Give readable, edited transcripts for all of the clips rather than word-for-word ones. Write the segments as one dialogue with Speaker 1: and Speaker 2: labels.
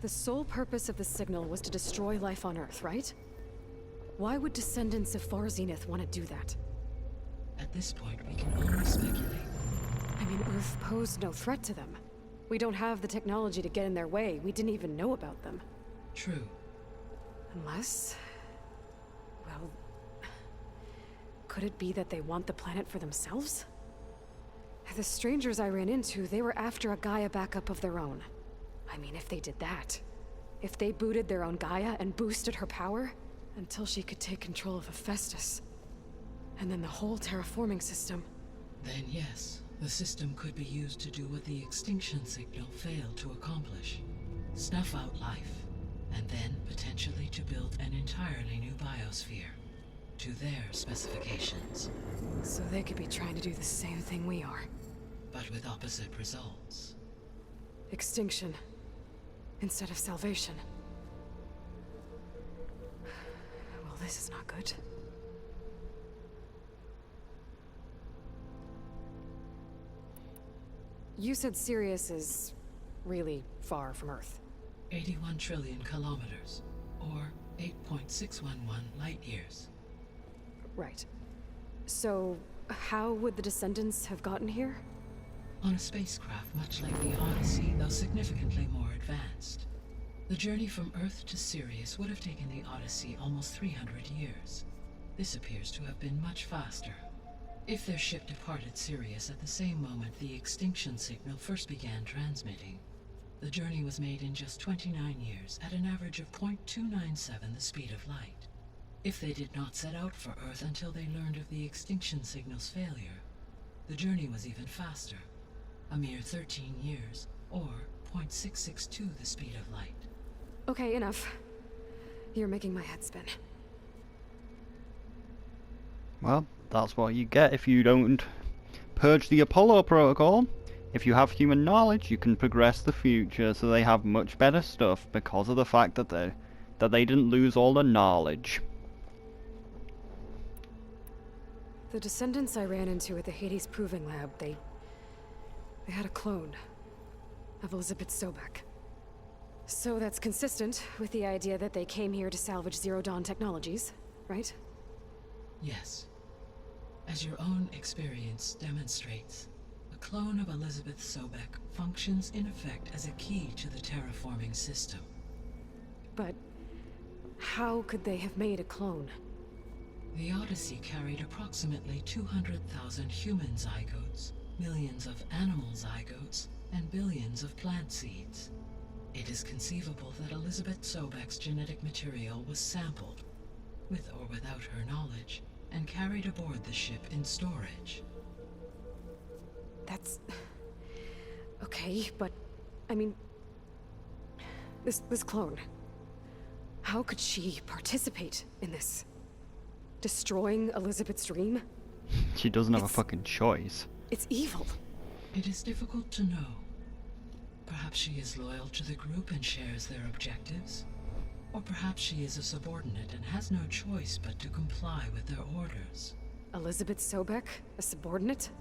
Speaker 1: The sole purpose of the signal was to destroy life on Earth, right? Why would descendants of Far Zenith want to do that?
Speaker 2: At this point, we can only speculate.
Speaker 1: I mean, Earth posed no threat to them. We don't have the technology to get in their way. We didn't even know about them.
Speaker 2: True.
Speaker 1: Unless... well... could it be that they want the planet for themselves? The strangers I ran into, they were after a Gaia backup of their own. I mean, if they did that... if they booted their own Gaia and boosted her power... until she could take control of Hephaestus. And then the whole terraforming system.
Speaker 2: Then yes, the system could be used to do what the extinction signal failed to accomplish. Snuff out life, and then potentially to build an entirely new biosphere. To their specifications.
Speaker 1: So they could be trying to do the same thing we are.
Speaker 2: But with opposite results.
Speaker 1: Extinction. Instead of salvation. Well, this is not good. You said Sirius is really far from Earth.
Speaker 2: 81 trillion kilometers, or 8.611 light years.
Speaker 1: Right. So, how would the descendants have gotten here?
Speaker 2: On a spacecraft much like the Odyssey, though significantly more advanced. The journey from Earth to Sirius would have taken the Odyssey almost 300 years. This appears to have been much faster. If their ship departed Sirius at the same moment the extinction signal first began transmitting, the journey was made in just 29 years at an average of 0.297 the speed of light. If they did not set out for Earth until they learned of the extinction signal's failure, the journey was even faster, a mere 13 years, or 0.662 the speed of light.
Speaker 1: Okay, enough. You're making my head spin.
Speaker 3: Well, that's what you get if you don't purge the Apollo protocol. If you have human knowledge, you can progress the future, so they have much better stuff because of the fact that they didn't lose all the knowledge.
Speaker 1: The descendants I ran into at the Hades Proving Lab, they had a clone of Elizabeth Sobek. So that's consistent with the idea that they came here to salvage Zero Dawn technologies, right?
Speaker 2: Yes. As your own experience demonstrates, a clone of Elizabeth Sobek functions in effect as a key to the terraforming system.
Speaker 1: But how could they have made a clone?
Speaker 2: The Odyssey carried approximately 200,000 human zygotes, millions of animal zygotes, and billions of plant seeds. It is conceivable that Elizabeth Sobek's genetic material was sampled, with or without her knowledge, and carried aboard the ship in storage.
Speaker 1: That's... okay, but... I mean... This clone... how could she participate in this? Destroying Elizabeth's dream?
Speaker 3: She doesn't have a fucking choice.
Speaker 1: It's evil.
Speaker 2: It is difficult to know. Perhaps she is loyal to the group and shares their objectives. Or perhaps she is a subordinate and has no choice but to comply with their orders.
Speaker 1: Elizabeth Sobek? A subordinate?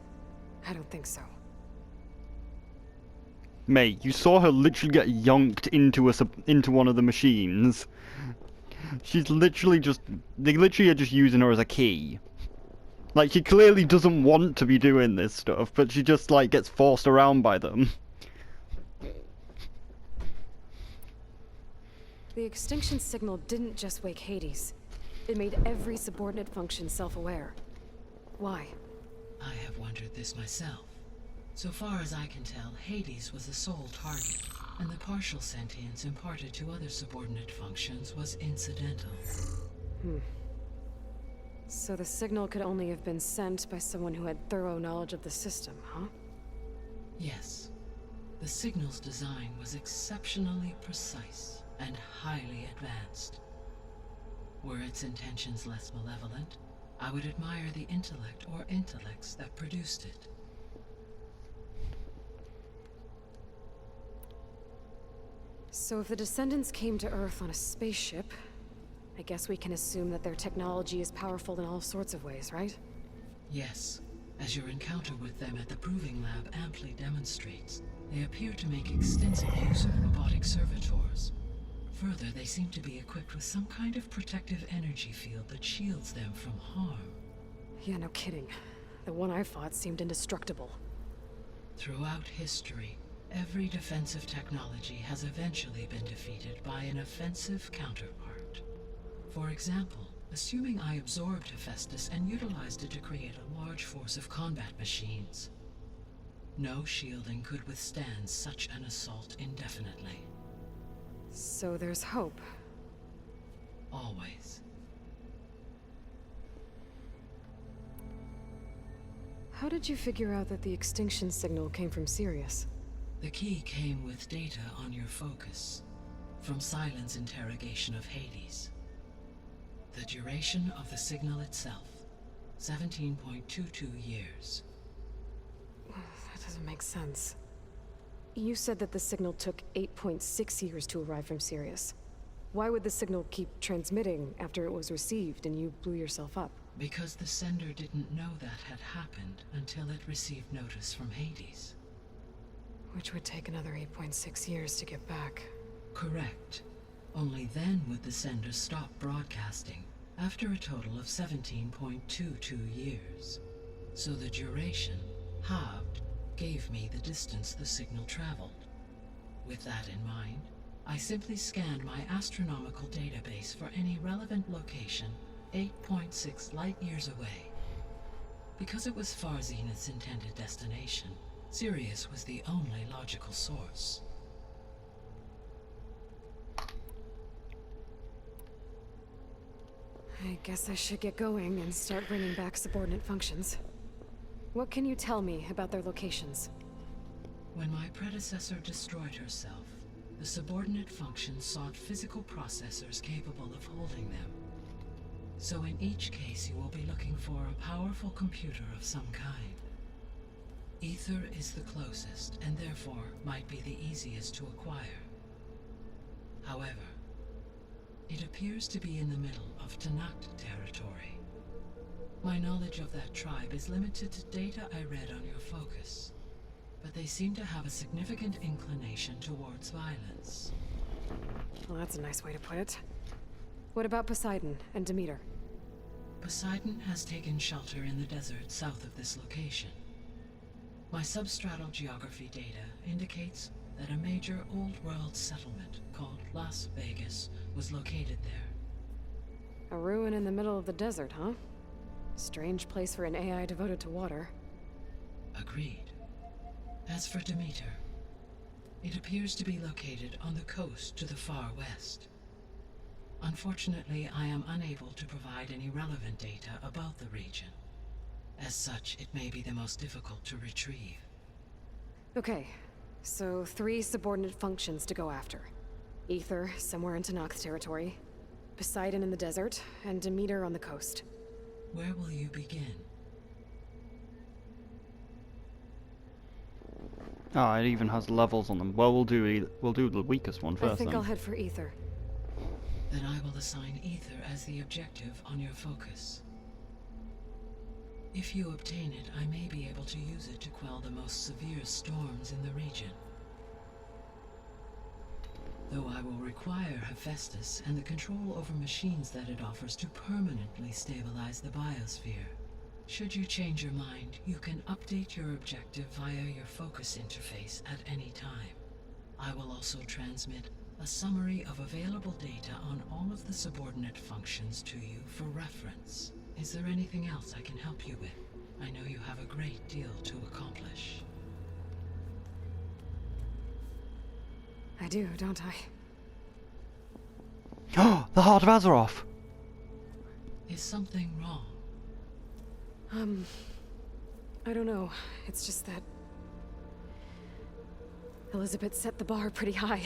Speaker 1: I don't think so.
Speaker 3: Mate, you saw her literally get yonked into one of the machines. She's literally just... they literally are just using her as a key. Like, she clearly doesn't want to be doing this stuff, but she just, like, gets forced around by them.
Speaker 1: The extinction signal didn't just wake Hades. It made every subordinate function self-aware. Why?
Speaker 2: I have wondered this myself. So far as I can tell, Hades was the sole target, and the partial sentience imparted to other subordinate functions was incidental.
Speaker 1: So the signal could only have been sent by someone who had thorough knowledge of the system, huh?
Speaker 2: Yes. The signal's design was exceptionally precise and highly advanced. Were its intentions less malevolent, I would admire the intellect or intellects that produced it.
Speaker 1: So if the descendants came to Earth on a spaceship, I guess we can assume that their technology is powerful in all sorts of ways, right?
Speaker 2: Yes. As your encounter with them at the Proving Lab amply demonstrates, they appear to make extensive use of robotic servitors. further, they seem to be equipped with some kind of protective energy field that shields them from harm.
Speaker 1: Yeah, no kidding. The one I fought seemed indestructible.
Speaker 2: Throughout history, every defensive technology has eventually been defeated by an offensive counterpart. For example, assuming I absorbed Hephaestus and utilized it to create a large force of combat machines. No shielding could withstand such an assault indefinitely.
Speaker 1: So there's hope.
Speaker 2: Always.
Speaker 1: How did you figure out that the extinction signal came from Sirius?
Speaker 2: The key came with data on your focus, from Silent's interrogation of Hades. The duration of the signal itself, 17.22 years.
Speaker 1: That doesn't make sense. You said that the signal took 8.6 years to arrive from Sirius. Why would the signal keep transmitting after it was received and you blew yourself up?
Speaker 2: Because the sender didn't know that had happened until it received notice from Hades.
Speaker 1: Which would take another 8.6 years to get back.
Speaker 2: Correct. Only then would the sender stop broadcasting, after a total of 17.22 years. So the duration, halved, gave me the distance the signal traveled. With that in mind, I simply scanned my astronomical database for any relevant location 8.6 light-years away. Because it was Far Zenith's intended destination, Sirius was the only logical source.
Speaker 1: I guess I should get going and start bringing back subordinate functions. What can you tell me about their locations?
Speaker 2: When my predecessor destroyed herself, the subordinate functions sought physical processors capable of holding them. So in each case you will be looking for a powerful computer of some kind. Ether is the closest, and therefore might be the easiest to acquire. However, it appears to be in the middle of Tanakh territory. My knowledge of that tribe is limited to data I read on your focus, but they seem to have a significant inclination towards violence.
Speaker 1: Well, that's a nice way to put it. What about Poseidon and Demeter?
Speaker 2: Poseidon has taken shelter in the desert south of this location. My substratal geography data indicates that a major old-world settlement called Las Vegas was located there.
Speaker 1: A ruin in the middle of the desert, huh? Strange place for an AI devoted to water.
Speaker 2: Agreed. As for Demeter, it appears to be located on the coast to the far west. Unfortunately, I am unable to provide any relevant data about the region. As such, it may be the most difficult to retrieve.
Speaker 1: Okay, so 3 subordinate functions to go after. Ether, somewhere in Tanakh territory. Poseidon in the desert, and Demeter on the coast.
Speaker 2: Where will you begin?
Speaker 3: Ah, it even has levels on them. Well, we'll do the weakest one first.
Speaker 1: I think
Speaker 3: then.
Speaker 1: I'll head for Ether.
Speaker 2: Then I will assign Ether as the objective on your focus. If you obtain it, I may be able to use it to quell the most severe storms in the region. Though I will require Hephaestus and the control over machines that it offers to permanently stabilize the biosphere. Should you change your mind, you can update your objective via your focus interface at any time. I will also transmit a summary of available data on all of the subordinate functions to you for reference. Is there anything else I can help you with? I know you have a great deal to accomplish.
Speaker 1: I do, don't I?
Speaker 3: Oh, the Heart of Azeroth!
Speaker 2: Is something wrong?
Speaker 1: I don't know. It's just that Elizabeth set the bar pretty high.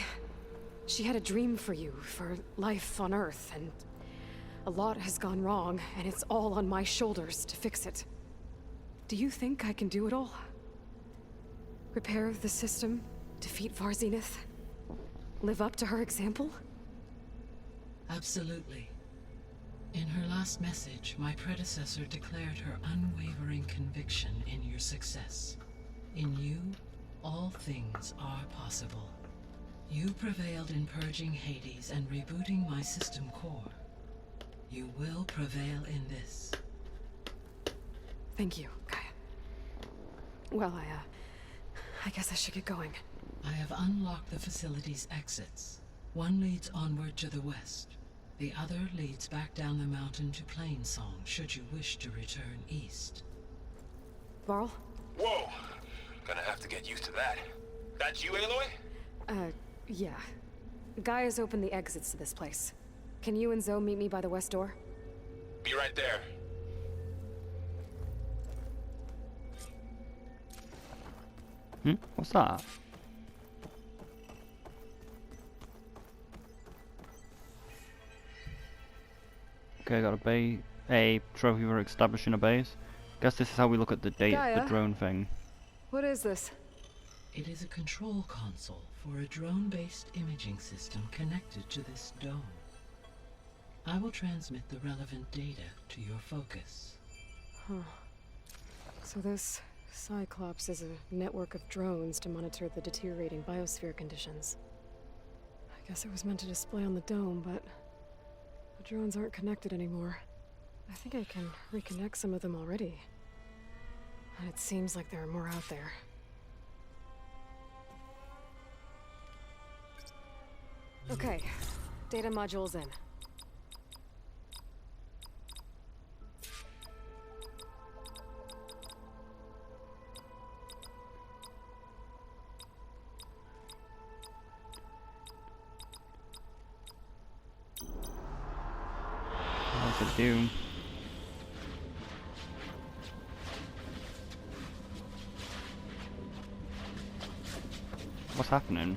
Speaker 1: She had a dream for you, for life on Earth, and a lot has gone wrong, and it's all on my shoulders to fix it. Do you think I can do it all? Repair the system, defeat Far Zenith, live up to her example?
Speaker 2: Absolutely. In her last message, my predecessor declared her unwavering conviction in your success. In you, all things are possible. You prevailed in purging Hades and rebooting my system core. You will prevail in this.
Speaker 1: Thank you, Gaia. Well, I guess I should get going.
Speaker 2: I have unlocked the facility's exits. One leads onward to the west. The other leads back down the mountain to Plainsong, should you wish to return east.
Speaker 1: Varl?
Speaker 4: Whoa! Gonna have to get used to that. That's you, Aloy?
Speaker 1: Yeah. Gaia's opened the exits to this place. Can you and Zoe meet me by the west door?
Speaker 4: Be right there.
Speaker 3: What's that? Okay, got a trophy for establishing a base. Guess this is how we look at the
Speaker 1: Gaia?
Speaker 3: the drone thing.
Speaker 1: What is this?
Speaker 2: It is a control console for a drone-based imaging system connected to this dome. I will transmit the relevant data to your focus.
Speaker 1: Huh. So this Cyclops is a network of drones to monitor the deteriorating biosphere conditions. I guess it was meant to display on the dome, but the drones aren't connected anymore. I think I can reconnect some of them already. And it seems like there are more out there. Okay, data module's in.
Speaker 3: What's it do? What's happening?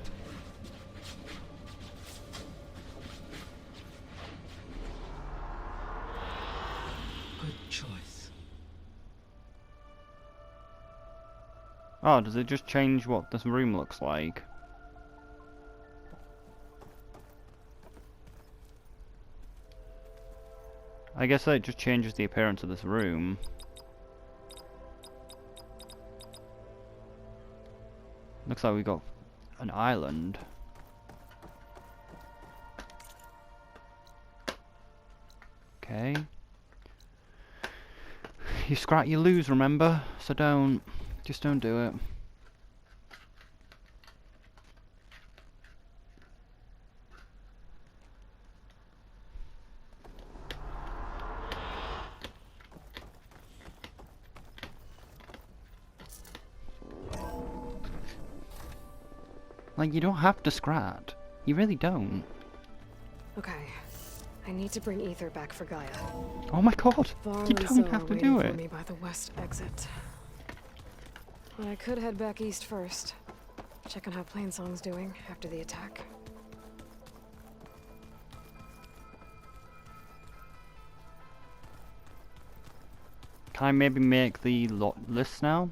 Speaker 2: Good choice.
Speaker 3: Oh, does it just change what this room looks like? I guess that just changes the appearance of this room. Looks like we got an island. Okay. You scrap, you lose, remember? So just don't do it. Like, you don't have to scrat. You really don't.
Speaker 1: Okay, I need to bring Ether back for Gaia.
Speaker 3: Oh my god!
Speaker 1: Varl
Speaker 3: You
Speaker 1: and
Speaker 3: don't
Speaker 1: Zoe
Speaker 3: have
Speaker 1: are
Speaker 3: to
Speaker 1: waiting
Speaker 3: do
Speaker 1: for
Speaker 3: it.
Speaker 1: me by the west exit. I could head back east first. Check on how Plainsong's doing after the attack.
Speaker 3: Can I maybe make the list now?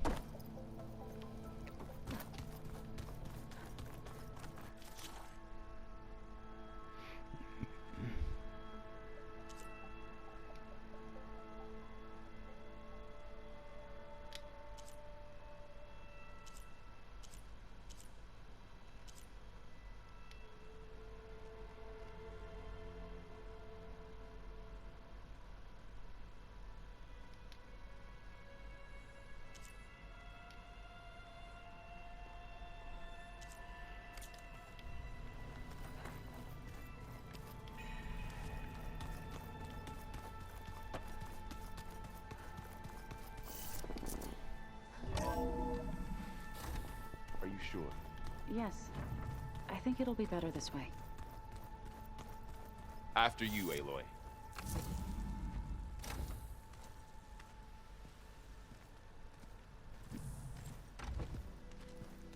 Speaker 4: Are you sure?
Speaker 5: Yes. I think it'll be better this way.
Speaker 4: After you, Aloy.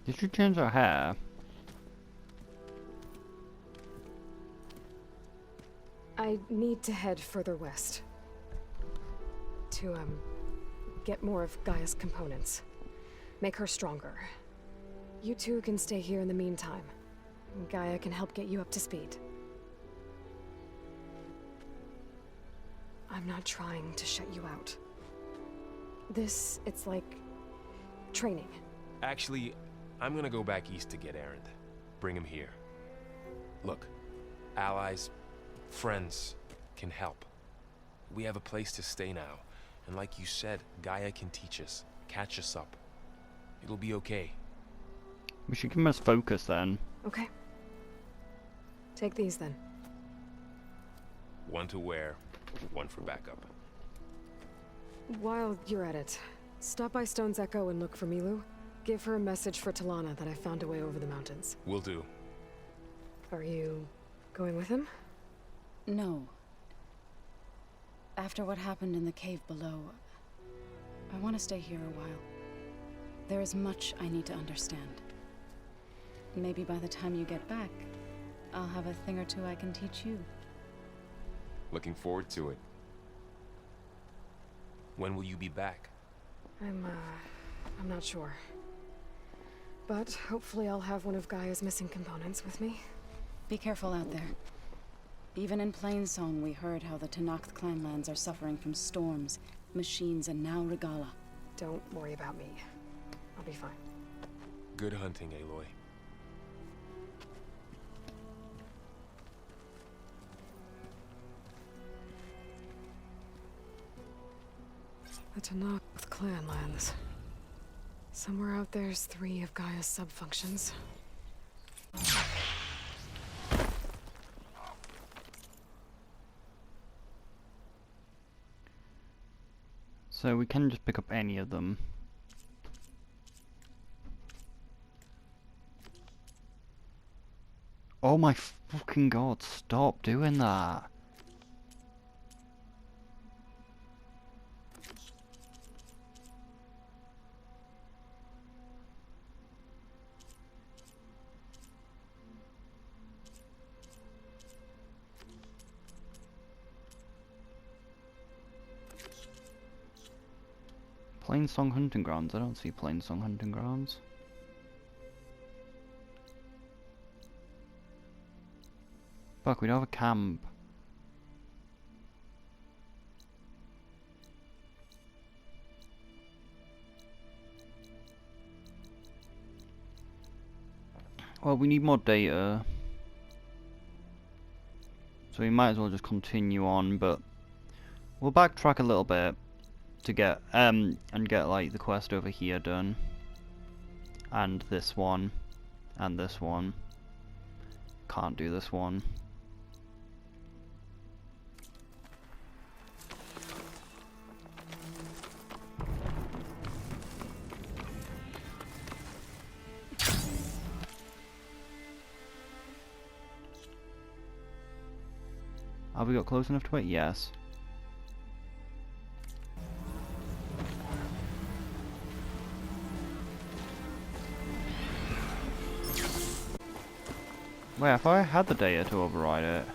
Speaker 3: Did you change her hair?
Speaker 1: I need to head further west. To, get more of Gaia's components. Make her stronger. You two can stay here in the meantime. Gaia can help get you up to speed. I'm not trying to shut you out. It's like training.
Speaker 4: Actually, I'm gonna go back east to get Erend. Bring him here. Look, allies, friends can help. We have a place to stay now, and like you said, Gaia can teach us, catch us up. It'll be okay.
Speaker 3: We should give him us focus then.
Speaker 1: Okay. Take these then.
Speaker 4: One to wear, one for backup.
Speaker 1: While you're at it, stop by Stone's Echo and look for Milu. Give her a message for Talana that I found a way over the mountains.
Speaker 4: Will do.
Speaker 1: Are you going with him?
Speaker 5: No. After what happened in the cave below, I want to stay here a while. There is much I need to understand. Maybe by the time you get back, I'll have a thing or two I can teach you.
Speaker 4: Looking forward to it. When will you be back?
Speaker 1: I'm not sure. But hopefully I'll have one of Gaia's missing components with me.
Speaker 5: Be careful out there. Even in Plainsong, we heard how the Tenakth clanlands are suffering from storms, machines, and now Regala.
Speaker 1: Don't worry about me. I'll be fine.
Speaker 4: Good hunting, Aloy.
Speaker 1: The Tenakth clanlands. Somewhere out there's 3 of Gaia's subfunctions.
Speaker 3: So we can just pick up any of them. Oh my fucking god, stop doing that. Plainsong Hunting Grounds? I don't see Plainsong Hunting Grounds. Fuck, we don't have a camp. Well, we need more data. So we might as well just continue on, but we'll backtrack a little bit to get and get like the quest over here done, and this one, and this one. Can't do this one. Have we got close enough to it? Yes. Wait, if I had the data to override it.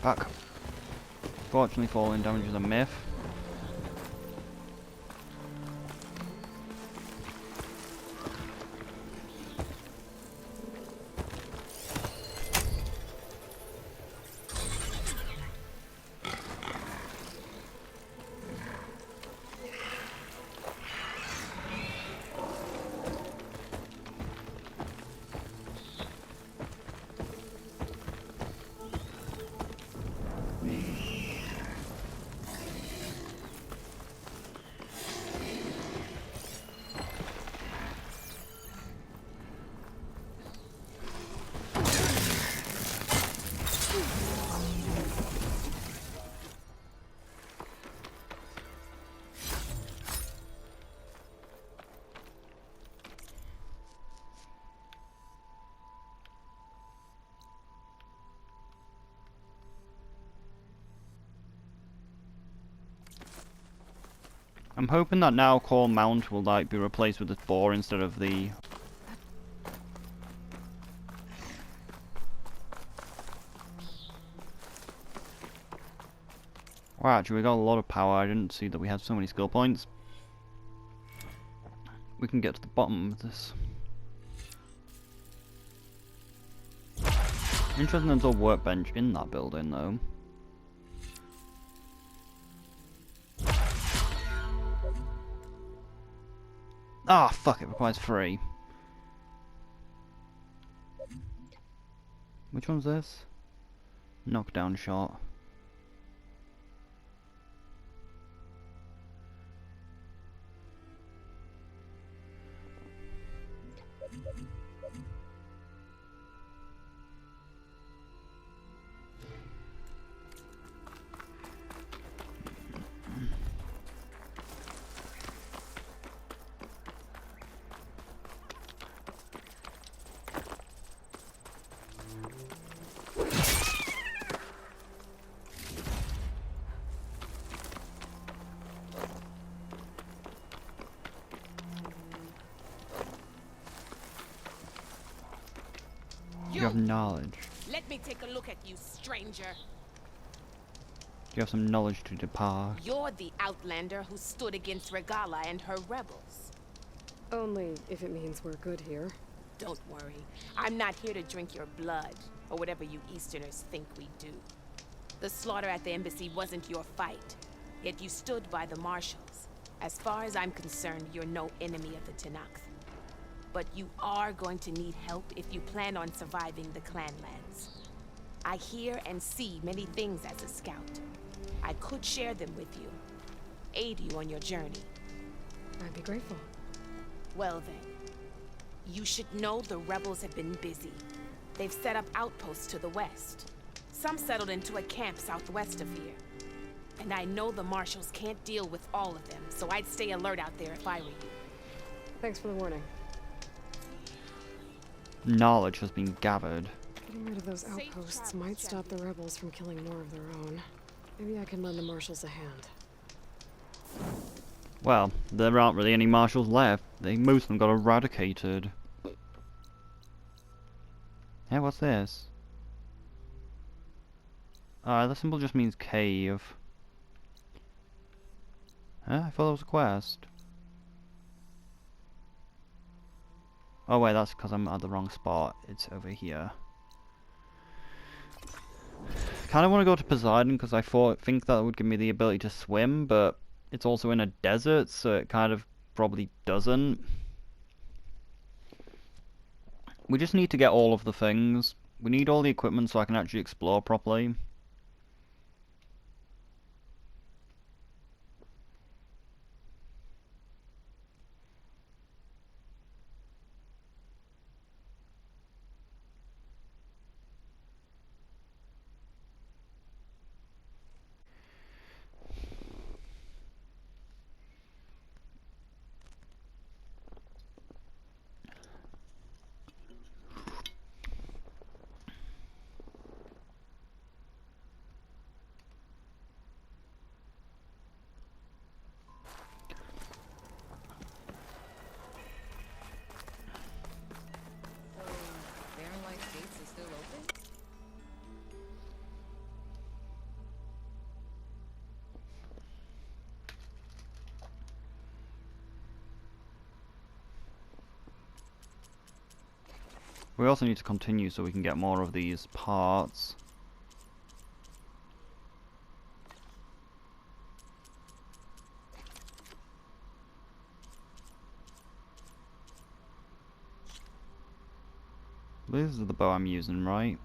Speaker 3: Fuck. Fortunately, falling damage is a myth. I'm hoping that now core mount will like be replaced with this boar instead of the Wow, actually we got a lot of power. I didn't see that we had so many skill points. We can get to the bottom of this. Interesting there's a workbench in that building though. Ah, fuck, it requires 3. Which one's this? Knockdown shot. You have knowledge.
Speaker 6: Let me take a look at you, stranger.
Speaker 3: You have some knowledge to depart.
Speaker 6: You're the outlander who stood against Regala and her rebels.
Speaker 1: Only if it means we're good here.
Speaker 6: Don't worry. I'm not here to drink your blood, or whatever you Easterners think we do. The slaughter at the embassy wasn't your fight, yet you stood by the marshals. As far as I'm concerned, you're no enemy of the Tenakth. But you are going to need help if you plan on surviving the clanlands. I hear and see many things as a scout. I could share them with you, aid you on your journey.
Speaker 1: I'd be grateful.
Speaker 6: Well then, you should know the rebels have been busy. They've set up outposts to the west. Some settled into a camp southwest of here. And I know the marshals can't deal with all of them, so I'd stay alert out there if I were you.
Speaker 1: Thanks for the warning.
Speaker 3: Knowledge has been gathered.
Speaker 1: Getting rid of those outposts might stop the rebels from killing more of their own. Maybe I can lend the marshals a hand.
Speaker 3: Well, there aren't really any marshals left. Most of them got eradicated. Yeah, what's this? The symbol just means cave. Huh? I thought it was a quest. Oh wait, that's because I'm at the wrong spot. It's over here. Kind of want to go to Poseidon because I think that would give me the ability to swim, but it's also in a desert, so it kind of probably doesn't. We just need to get all of the things. We need all the equipment so I can actually explore properly. We also need to continue so we can get more of these parts. This is the bow I'm using, right?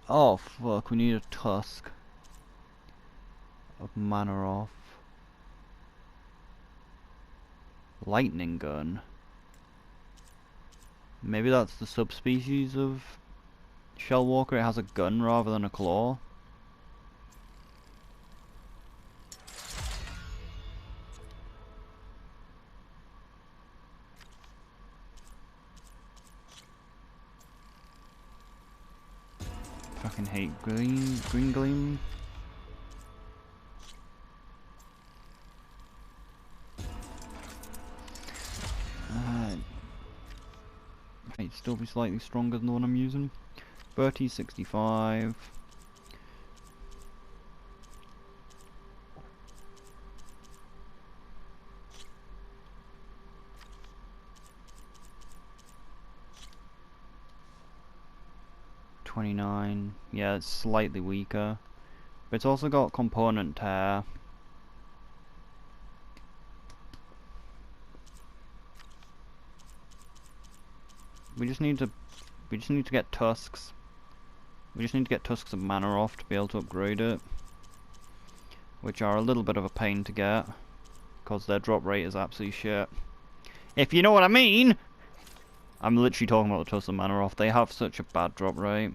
Speaker 3: Oh fuck, we need a tusk of Manaroth. Lightning gun. Maybe that's the subspecies of Shellwalker. It has a gun rather than a claw. Fucking hate green gleam. Right, still be slightly stronger than the one I'm using. Bertie's 65. $29. Yeah, it's slightly weaker. But it's also got component tear. We just need to get tusks. We just need to get tusks of mana off to be able to upgrade it. Which are a little bit of a pain to get. Because their drop rate is absolutely shit. If you know what I mean! I'm literally talking about the tusks of mana off. They have such a bad drop rate.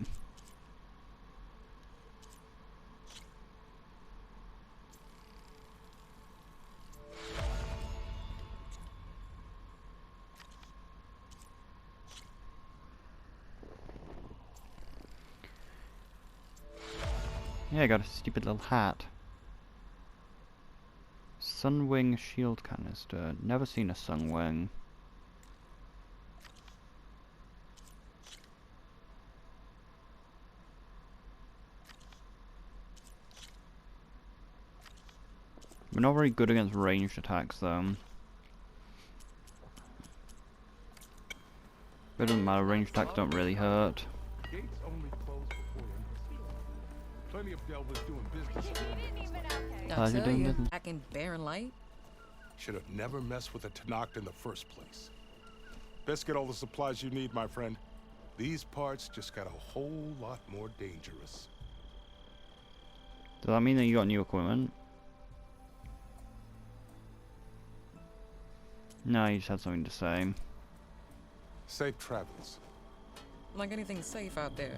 Speaker 3: Yeah, I got a stupid little hat. Sunwing shield canister. Never seen a Sunwing. We're not very good against ranged attacks though. But it doesn't matter, ranged attacks don't really hurt.
Speaker 7: Gates only close before embassy. Plenty of delvers doing business.
Speaker 3: How's you doing business?
Speaker 8: Back in Barren Light?
Speaker 7: Should have never messed with a Tanakh in the first place. Best get all the supplies you need, my friend. These parts just got a whole lot more dangerous.
Speaker 3: Does that mean that you got new equipment? No, you just had something to say.
Speaker 7: Safe travels.
Speaker 8: Like anything safe out there.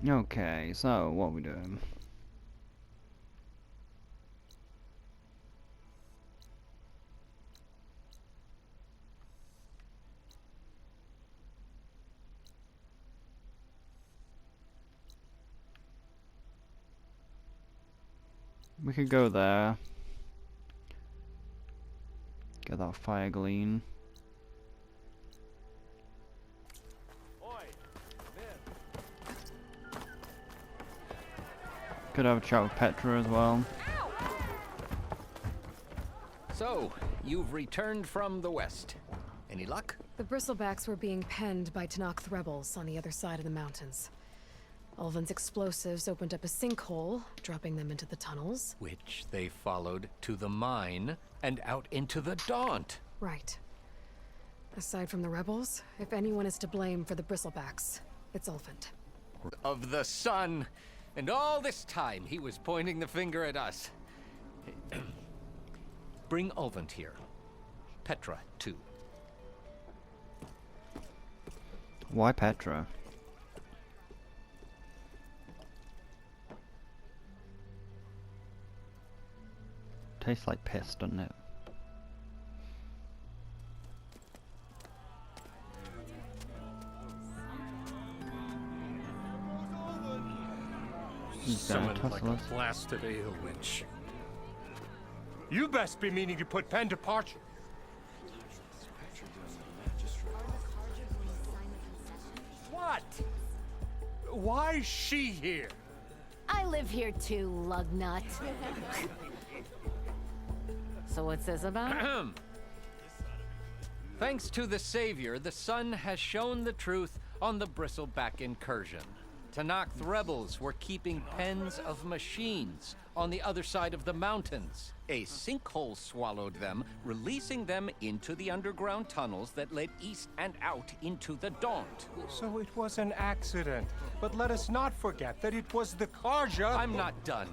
Speaker 3: Okay, so what are we doing? We could go there. Get that fire glean. Could have a chat with Petra as well.
Speaker 9: So, you've returned from the west. Any luck?
Speaker 1: The bristlebacks were being penned by Tanakh rebels on the other side of the mountains. Ulvin's explosives opened up a sinkhole, dropping them into the tunnels.
Speaker 9: Which they followed to the mine and out into the Daunt.
Speaker 1: Right. Aside from the rebels, if anyone is to blame for the bristlebacks, it's Ulvin.
Speaker 9: Of the sun. And all this time he was pointing the finger at us. Bring Ulvin here. Petra, too.
Speaker 3: Why Petra? Tastes like piss, doesn't it?
Speaker 10: Summoned like a blasted ale witch. You best be meaning to put pen to parchment. What? Why is she here?
Speaker 11: I live here too, lugnut. So what's this about?
Speaker 9: Thanks to the Savior, the sun has shown the truth on the bristleback incursion. Tanakh rebels were keeping pens of machines on the other side of the mountains. A sinkhole swallowed them, releasing them into the underground tunnels that led east and out into the Daunt.
Speaker 10: So it was an accident. But let us not forget that it was the Karja.
Speaker 9: I'm not done.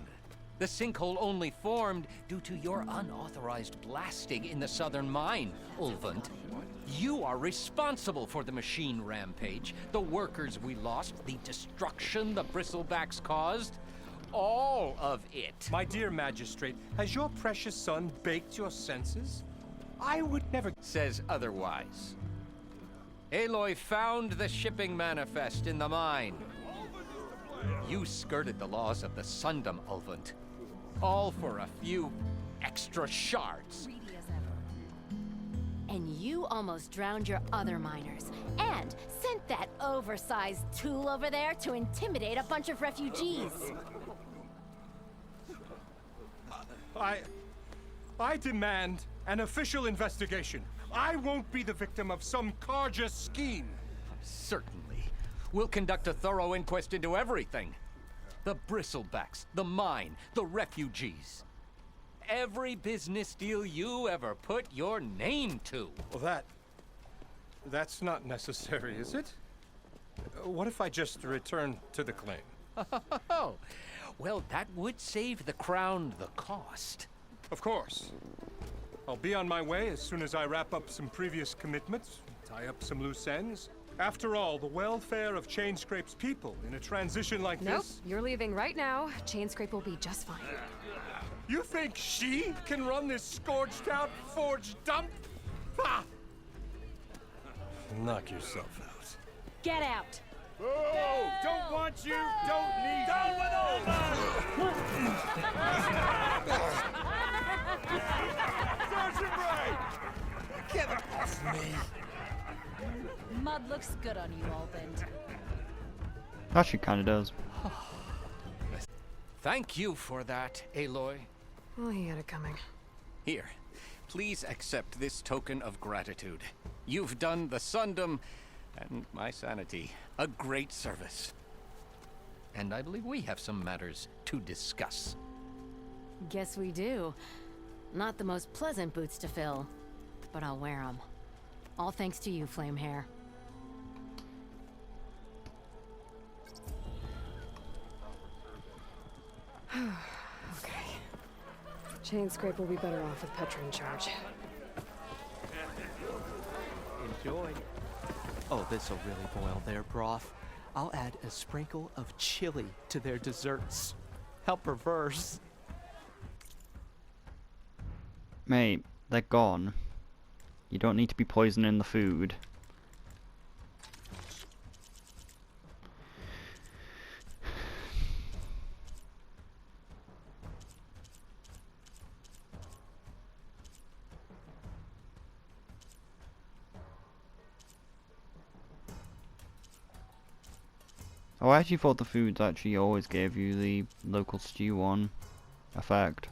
Speaker 9: The sinkhole only formed due to your unauthorized blasting in the southern mine, Ulvin. You are responsible for the machine rampage, the workers we lost, the destruction the bristlebacks caused. All of it.
Speaker 10: My dear magistrate, has your precious son baked your senses? I would never...
Speaker 9: Says otherwise. Aloy found the shipping manifest in the mine. You skirted the laws of the Sundom, Ulvund. All for a few extra shards.
Speaker 11: And you almost drowned your other miners. And sent that oversized tool over there to intimidate a bunch of refugees.
Speaker 10: I demand an official investigation. I won't be the victim of some Karja scheme.
Speaker 9: Certainly. We'll conduct a thorough inquest into everything. The bristlebacks, the mine, the refugees. Every business deal you ever put your name to.
Speaker 10: Well, that's not necessary, is it? What if I just return to the claim?
Speaker 9: Oh, well, that would save the crown the cost.
Speaker 10: Of course. I'll be on my way as soon as I wrap up some previous commitments, tie up some loose ends. After all, the welfare of Chainscrape's people in a transition like
Speaker 1: Nope,
Speaker 10: this...
Speaker 1: you're leaving right now. Chainscrape will be just fine.
Speaker 10: You think she can run this scorched-out, forged dump? Ha! Knock yourself out.
Speaker 11: Get out!
Speaker 10: Oh, don't want you, don't need down with Sergeant Ray! Get off me!
Speaker 11: Mud looks good on you, Ulvund.
Speaker 3: Actually, kind of does.
Speaker 9: Thank you for that, Aloy.
Speaker 1: Well, he had it coming.
Speaker 9: Here, please accept this token of gratitude. You've done the Sundom and my sanity a great service. And I believe we have some matters to discuss.
Speaker 11: Guess we do. Not the most pleasant boots to fill, but I'll wear them. All thanks to you, Flamehair.
Speaker 1: Okay. Chainscrape will be better off with Petra in charge.
Speaker 12: Enjoy. Oh, this'll really boil their broth. I'll add a sprinkle of chili to their desserts. How perverse.
Speaker 3: Mate, they're gone. You don't need to be poisoning the food. Oh, I actually thought the foods actually always gave you the local stew on effect.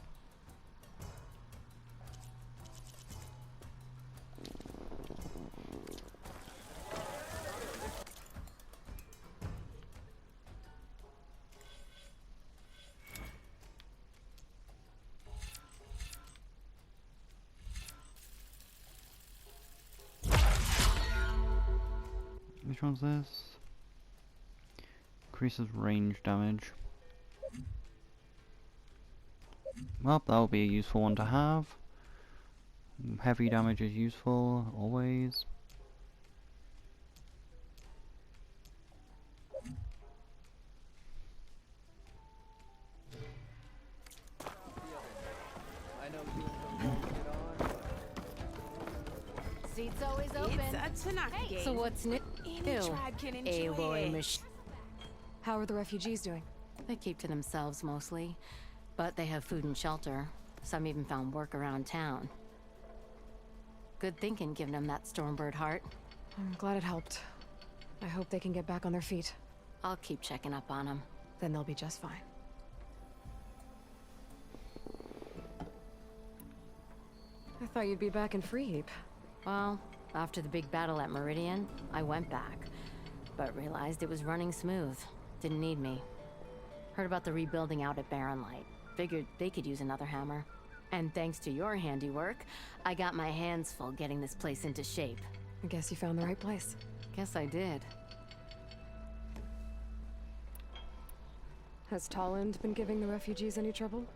Speaker 3: Which one's this? Increases range damage. Well, that'll be a useful one to have. Heavy damage is useful, always.
Speaker 11: Seat's always open.
Speaker 6: It's a Tanaka game.
Speaker 11: So what's new?
Speaker 6: Any tribe can enjoy
Speaker 11: Aloy
Speaker 6: it.
Speaker 1: How are the refugees doing?
Speaker 11: They keep to themselves mostly, but they have food and shelter. Some even found work around town. Good thinking, giving them that Stormbird heart.
Speaker 1: I'm glad it helped. I hope they can get back on their feet.
Speaker 11: I'll keep checking up on them.
Speaker 1: Then they'll be just fine. I thought you'd be back in Freeheap.
Speaker 11: Well, after the big battle at Meridian, I went back, but realized it was running smooth. Didn't need me. Heard about the rebuilding out at Barren Light. Figured they could use another hammer. And thanks to your handiwork, I got my hands full getting this place into shape.
Speaker 1: I guess you found the right place.
Speaker 11: Guess I did.
Speaker 1: Has Tolland been giving the refugees any trouble?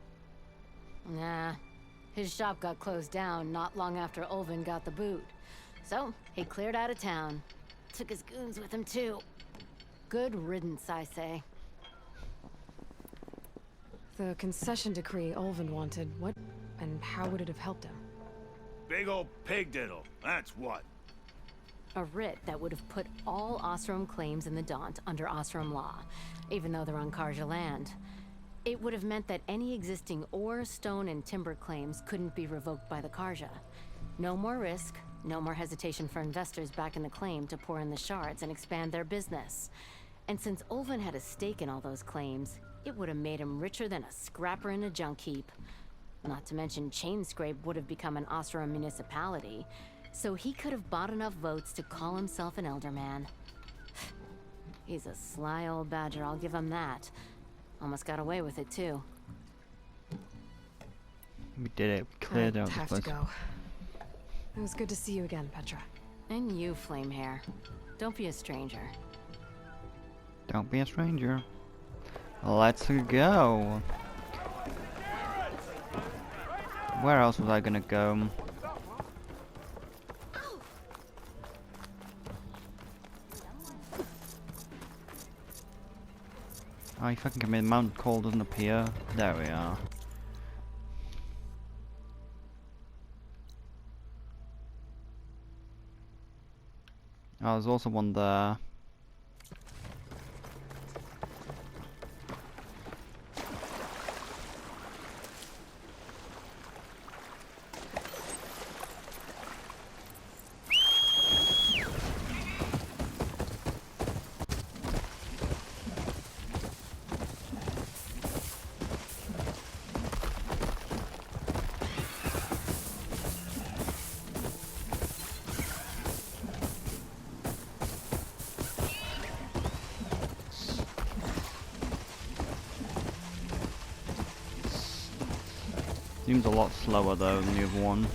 Speaker 11: Nah. His shop got closed down not long after Ulvund got the boot. So, he cleared out of town. Took his goons with him, too. Good riddance, I say.
Speaker 1: The concession decree Ulvund wanted, what and how would it have helped him?
Speaker 13: Big old pig diddle, that's what.
Speaker 11: A writ that would have put all Ostrom claims in the Daunt under Ostrom law, even though they're on Karja land. It would have meant that any existing ore, stone, and timber claims couldn't be revoked by the Karja. No more risk, no more hesitation for investors backing the claim to pour in the shards and expand their business. And since Ulvin had a stake in all those claims, it would have made him richer than a scrapper in a junk heap. Not to mention Chainscrape would have become an Ostrom municipality, so he could have bought enough votes to call himself an Elderman. He's a sly old badger, I'll give him that. Almost got away with it, too.
Speaker 3: We did it. We cleared out
Speaker 1: I
Speaker 3: this
Speaker 1: have
Speaker 3: place.
Speaker 1: to go. It was good to see you again, Petra.
Speaker 11: And you, Flamehair. Don't be a stranger.
Speaker 3: Don't be a stranger. Let's go. Where else was I gonna go? Oh, you fucking give me the mountain call doesn't appear. There we are. Oh, there's also one there. Seems a lot slower though than the other one.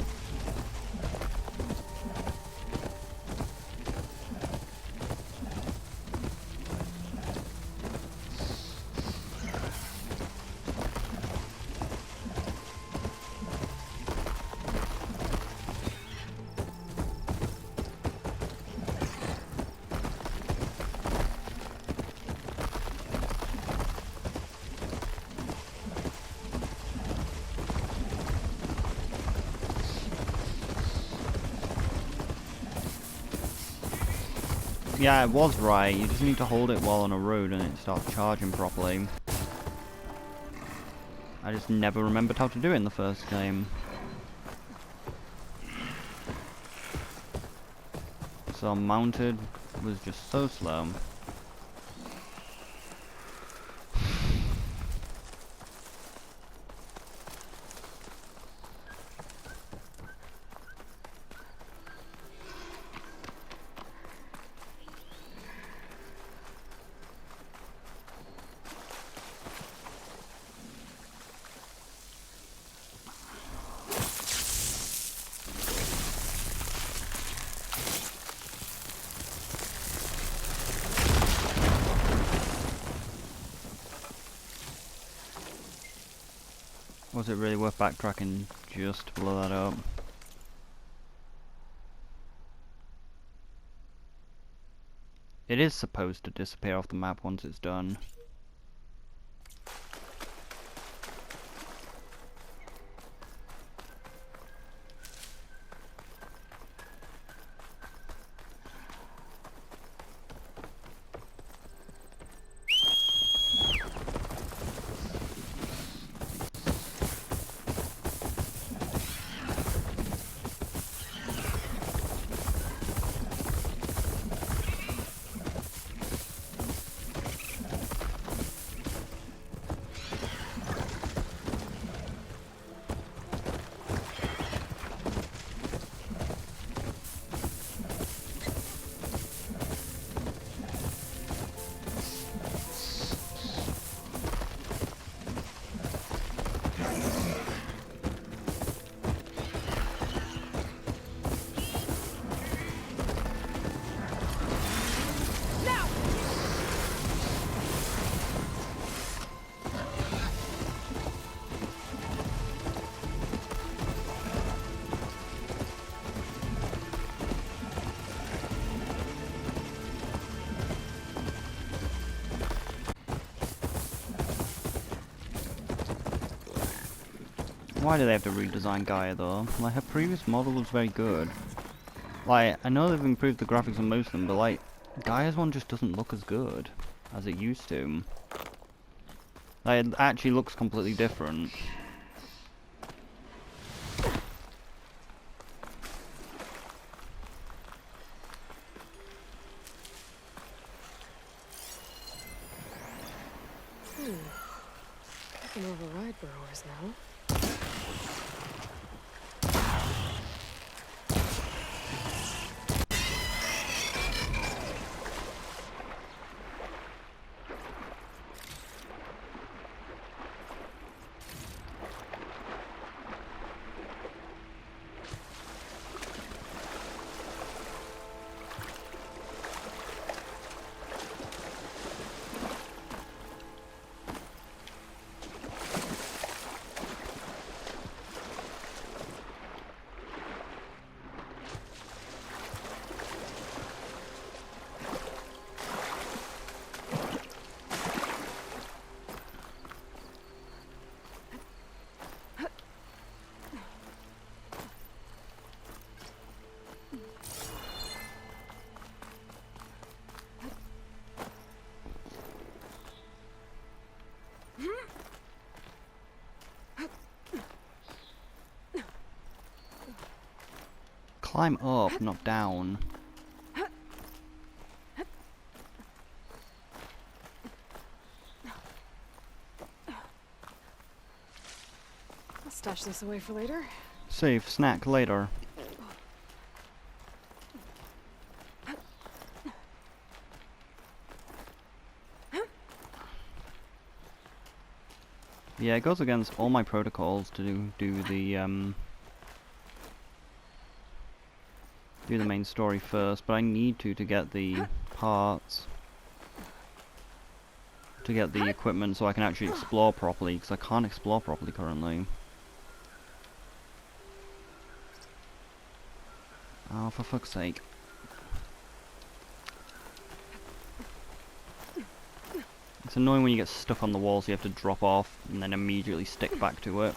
Speaker 3: Yeah, it was right. You just need to hold it while on a road and it starts charging properly. I just never remembered how to do it in the first game. So mounted was just so slow. Was it really worth backtracking just to blow that up? It is supposed to disappear off the map once it's done. Why do they have to redesign Gaia though? Like her previous model was very good. Like, I know they've improved the graphics on most of them, but like, Gaia's one just doesn't look as good as it used to. Like, it actually looks completely different.
Speaker 1: I can override burrowers now.
Speaker 3: Climb up, not down.
Speaker 1: I'll stash this away for later.
Speaker 3: Save snack later. Yeah, it goes against all my protocols to do the main story first, but I need to get the parts, to get the equipment so I can actually explore properly, because I can't explore properly currently. Oh, for fuck's sake. It's annoying when you get stuck on the wall, so you have to drop off and then immediately stick back to it.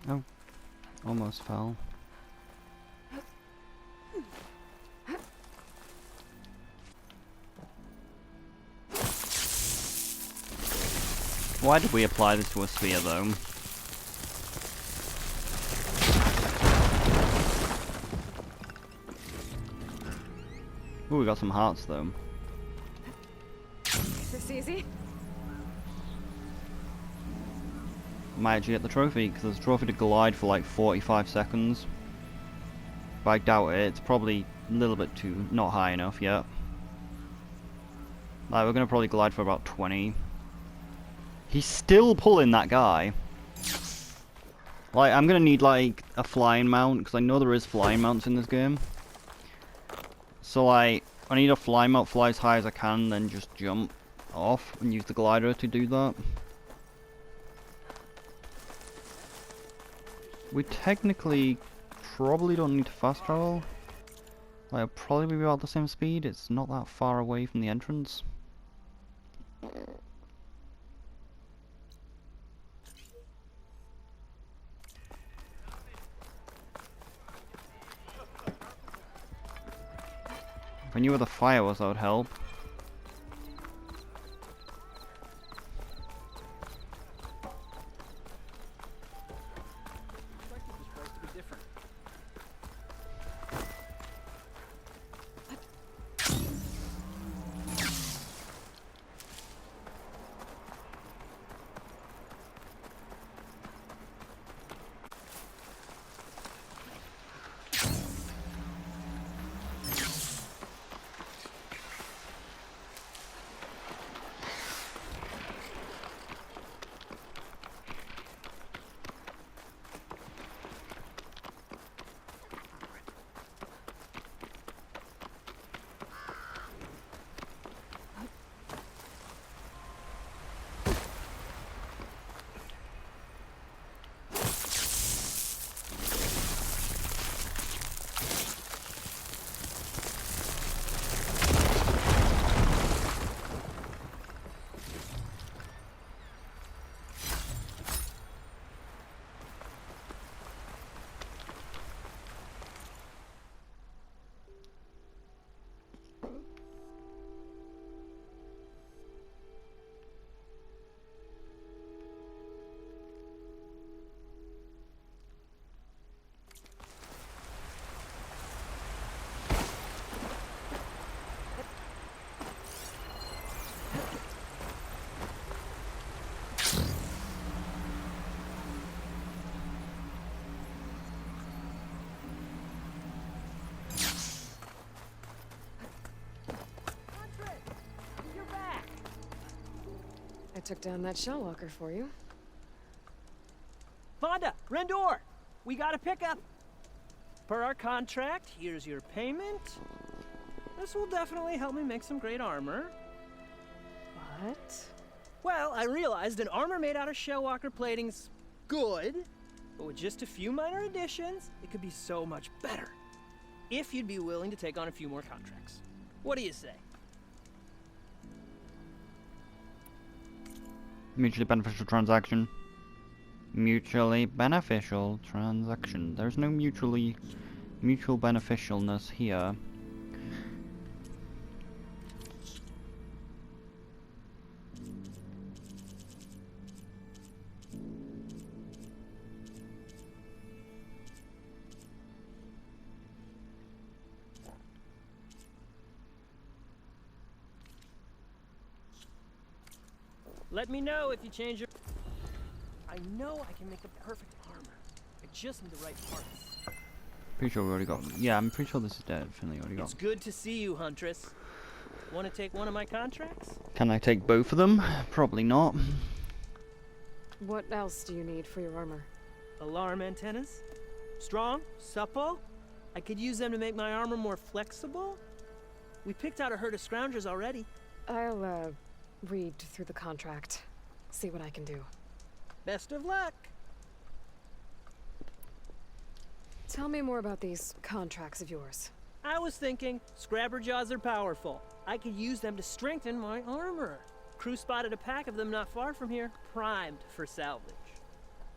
Speaker 3: Oh, almost fell. Why did we apply this to a sphere though? Ooh, we got some hearts though.
Speaker 1: Is this easy?
Speaker 3: Might actually get the trophy, because there's a trophy to glide for like 45 seconds. But I doubt it, it's probably a little bit too, not high enough yet. Like, we're gonna probably glide for about 20. He's still pulling that guy. Like, I'm gonna need like a flying mount, because I know there is flying mounts in this game. So like, I need a flying mount, fly as high as I can, then just jump off and use the glider to do that. We technically probably don't need to fast travel. Like, I'll probably be about the same speed. It's not that far away from the entrance. If I knew where the fire was, that would help.
Speaker 1: took down that shell walker for you.
Speaker 13: Vonda, Rendor, we got a pickup. Per our contract, here's your payment. This will definitely help me make some great armor.
Speaker 1: What?
Speaker 13: Well, I realized an armor made out of shellwalker plating's good, but with just a few minor additions, it could be so much better. If you'd be willing to take on a few more contracts. What do you say?
Speaker 3: Mutually beneficial transaction. Mutually beneficial transaction. There's no mutual beneficialness here.
Speaker 13: Let me know if you change your... I know I can make the perfect armor. I just need the right parts.
Speaker 3: Pretty sure we already got... Yeah, I'm pretty sure this is definitely already got.
Speaker 13: It's good to see you, Huntress. Want to take one of my contracts?
Speaker 3: Can I take both of them? Probably not.
Speaker 1: What else do you need for your armor?
Speaker 13: Alarm antennas? Strong? Supple? I could use them to make my armor more flexible? We picked out a herd of scroungers already.
Speaker 1: I'll, read through the contract. See what I can do.
Speaker 13: Best of luck!
Speaker 1: Tell me more about these contracts of yours.
Speaker 13: I was thinking, Scrabber Jaws are powerful. I could use them to strengthen my armor. Crew spotted a pack of them not far from here, primed for salvage.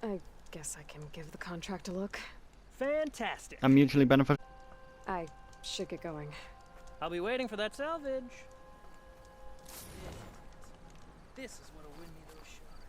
Speaker 1: I guess I can give the contract a look.
Speaker 13: Fantastic.
Speaker 3: And mutually beneficial.
Speaker 1: I should get going.
Speaker 13: I'll be waiting for that salvage. This is what'll win me those shards.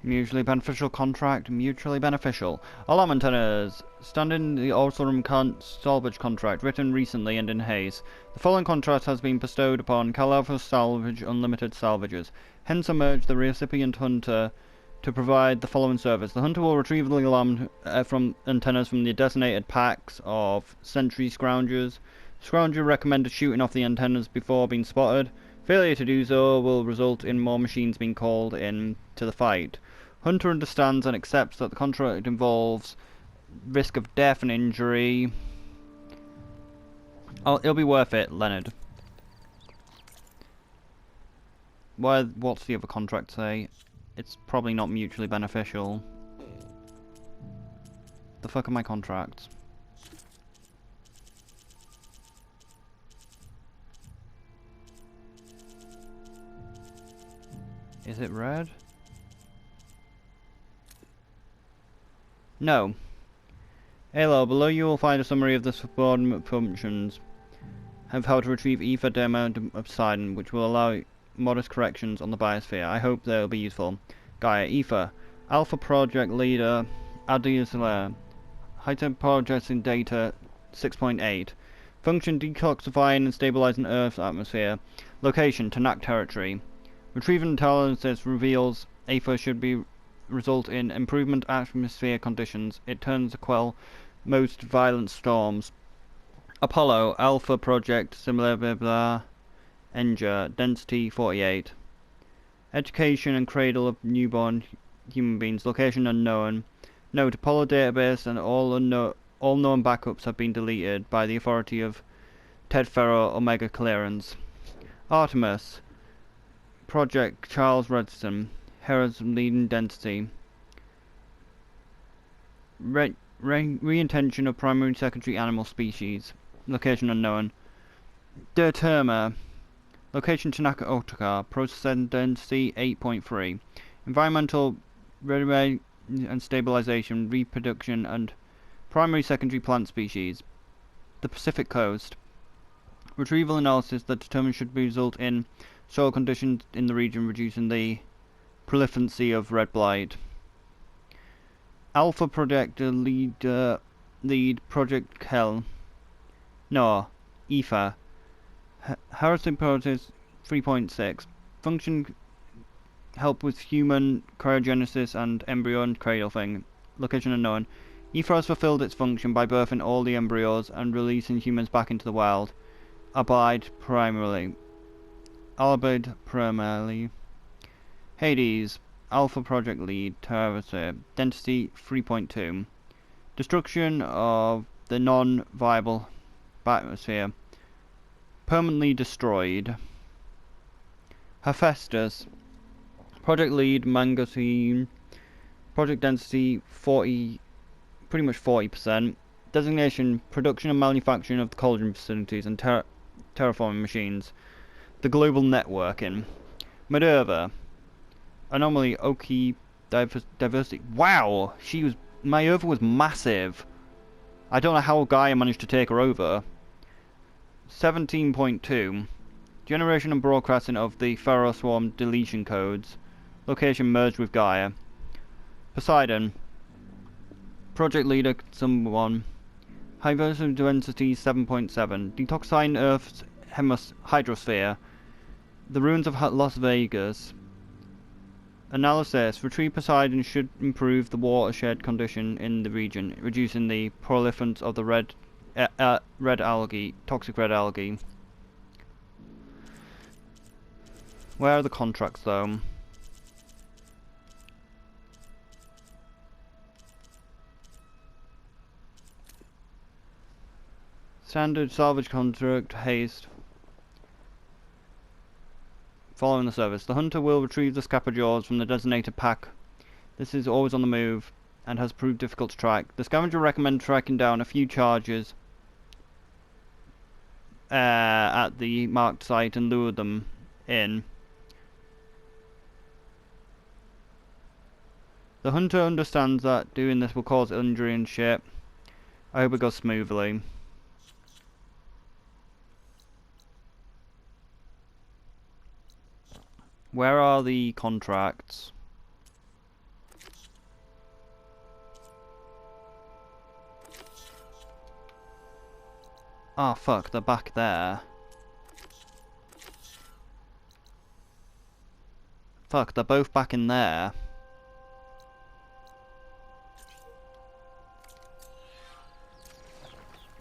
Speaker 3: Mutually beneficial contract. Mutually beneficial. Alarm antennas. Stand in the Autumn salvage contract written recently and in haste. The following contract has been bestowed upon Calava Salvage Unlimited Salvages. Hence emerged the recipient hunter to provide the following service. The hunter will retrieve the alarm from antennas from the designated packs of sentry scroungers. Scrounger recommended shooting off the antennas before being spotted. Failure to do so will result in more machines being called in to the fight. Hunter understands and accepts that the contract involves risk of death and injury. Oh, it'll be worth it, Leonard. What's the other contract say? It's probably not mutually beneficial. The fuck are my contracts? Is it red? No. Hello, below you will find a summary of the subordinate functions of how to retrieve ether demo of Poseidon, which will allow modest corrections on the biosphere. I hope they will be useful. Gaia, ether. Alpha project leader, Adizler. Height processing data 6.8. Function detoxifying and stabilizing Earth's atmosphere. Location, Tanak territory. Retrieval intelligence reveals Aether should be result in improvement atmosphere conditions. It turns to quell most violent storms. Apollo, Alpha project, similar blah blah. Enger, density 48. Education and cradle of newborn human beings. Location unknown. Note, Apollo database and all known backups have been deleted by the authority of Ted Ferro Omega Clearance. Artemis. Project Charles Redstone. Hera's leading density. Reintention of primary and secondary animal species. Location unknown. Derterma. Location Tanaka Otaka. Processing density 8.3. Environmental and stabilization, reproduction and primary secondary plant species. The Pacific Coast. Retrieval analysis that determines should result in soil conditions in the region reducing the proliferancy of red blight. Alpha project lead Project Hell. No, Ether. Harrison process 3.6. Function help with human cryogenesis and embryo and cradle thing. Location unknown. Ether has fulfilled its function by birthing all the embryos and releasing humans back into the wild. Abide primarily. Albert primarily. Hades, Alpha Project Lead, Terrace, Density 3.2. Destruction of the non-viable atmosphere. Permanently destroyed. Hephaestus, Project Lead, Mangosine, Project Density 40, pretty much 40%. Designation, Production and Manufacturing of the Cauldron Facilities and Terraforming Machines. The Global Networking. Minerva, Anomaly, Oki, Diversity. Wow! Minerva was massive. I don't know how Gaia managed to take her over. 17.2. Generation and broadcasting of the Pharaoh Swarm deletion codes. Location merged with Gaia. Poseidon. Project Leader, someone. High version density 7.7. Detoxifying Earth's hydrosphere. The ruins of Las Vegas. Analysis. Retrieve Poseidon should improve the watershed condition in the region, reducing the proliferance of the red algae, toxic red algae. Where are the contracts though? Standard salvage contract, haste. Following the service, the hunter will retrieve the scapper jaws from the designated pack. This is always on the move and has proved difficult to track. The scavenger recommends tracking down a few charges at the marked site and lure them in. The hunter understands that doing this will cause injury and shit. I hope it goes smoothly. Where are the contracts? Ah, fuck, they're back there. Fuck, they're both back in there.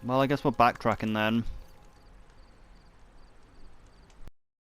Speaker 3: Well, I guess we're backtracking then.